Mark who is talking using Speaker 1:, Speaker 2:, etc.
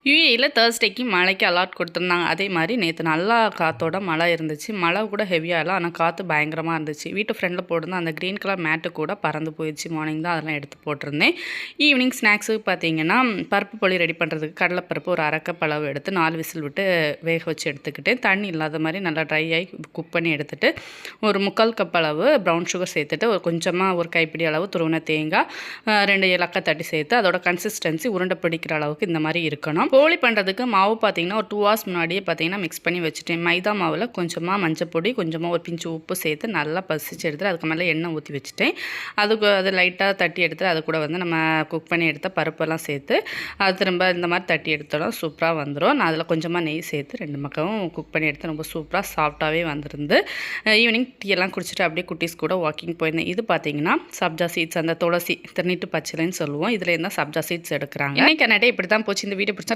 Speaker 1: யுஏஇல தேர்ஸ்டேக்கு மழைக்கு அலாட் கொடுத்துருந்தாங்க. அதே மாதிரி நேற்று நல்லா காற்றோட மழை இருந்துச்சு. மழை கூட ஹெவியாக இல்லை, ஆனால் காற்று பயங்கரமாக இருந்துச்சு. வீட்டு ஃப்ரெண்டில் போட்டிருந்தேன் அந்த க்ரீன் கலர் மேட்டு கூட பறந்து போயிடுச்சு. மார்னிங் தான் அதெல்லாம் எடுத்து போட்டிருந்தேன். ஈவினிங் ஸ்நாக்ஸுக்கு பார்த்தீங்கன்னா பருப்பு பொழி ரெடி பண்ணுறதுக்கு கடலைப்பருப்பு ஒரு அரைக்கப் அளவு எடுத்து 4 விசில் விட்டு வேக வச்சு எடுத்துக்கிட்டேன். தண்ணி இல்லாத மாதிரி நல்லா ட்ரை ஆகி குக் பண்ணி எடுத்துகிட்டு ஒரு 3/4 கப் அளவு ப்ரௌன் சுகர் சேர்த்துட்டு கொஞ்சமாக ஒரு கைப்பிடி அளவு துருவின தேங்காய் 2 ஏலக்காய் தட்டி சேர்த்து அதோட கன்சிஸ்டன்சி உருண்டை பிடிக்கிற அளவுக்கு இந்த மாதிரி இருக்கணும். போலி பண்ணுறதுக்கு மாவு பார்த்தீங்கன்னா ஒரு 2 hours முன்னாடியே பார்த்தீங்கன்னா மிக்ஸ் பண்ணி வச்சுட்டேன். மைதா மாவில் கொஞ்சமாக மஞ்சள் பொடி, கொஞ்சமாக ஒரு பிஞ்சு உப்பு சேர்த்து நல்லா பசிச்சு எடுத்துட்டு அதுக்கு மேலே எண்ணெய் ஊற்றி வச்சுட்டேன். அது லைட்டாக தட்டி எடுத்துட்டு அது கூட வந்து நம்ம குக் பண்ணி எடுத்த பருப்பெல்லாம் சேர்த்து அது திரும்ப இந்த மாதிரி தட்டி எடுத்தோம் சூப்பராக வந்துடும். நான் அதில் கொஞ்சமாக நெய் சேர்த்து 2 பக்கமும் குக் பண்ணி எடுத்து ரொம்ப சூப்பராக சாஃப்டாகவே வந்துருந்து. ஈவினிங் டீ எல்லாம் குடிச்சிட்டு அப்படியே குட்டீஸ் கூட வாக்கிங் போயிருந்தேன். இது பார்த்தீங்கன்னா சப்ஜா சீட்ஸ், அந்த துளசி திருநீட்டு பச்சிலைன்னு சொல்லுவோம். இதில் இருந்தால் சப்ஜா சீட்ஸ் எடுக்கிறாங்க. இன்னைக்கு நைட்டே இப்படி தான் போச்சு. இந்த வீடியோ பிடிச்சா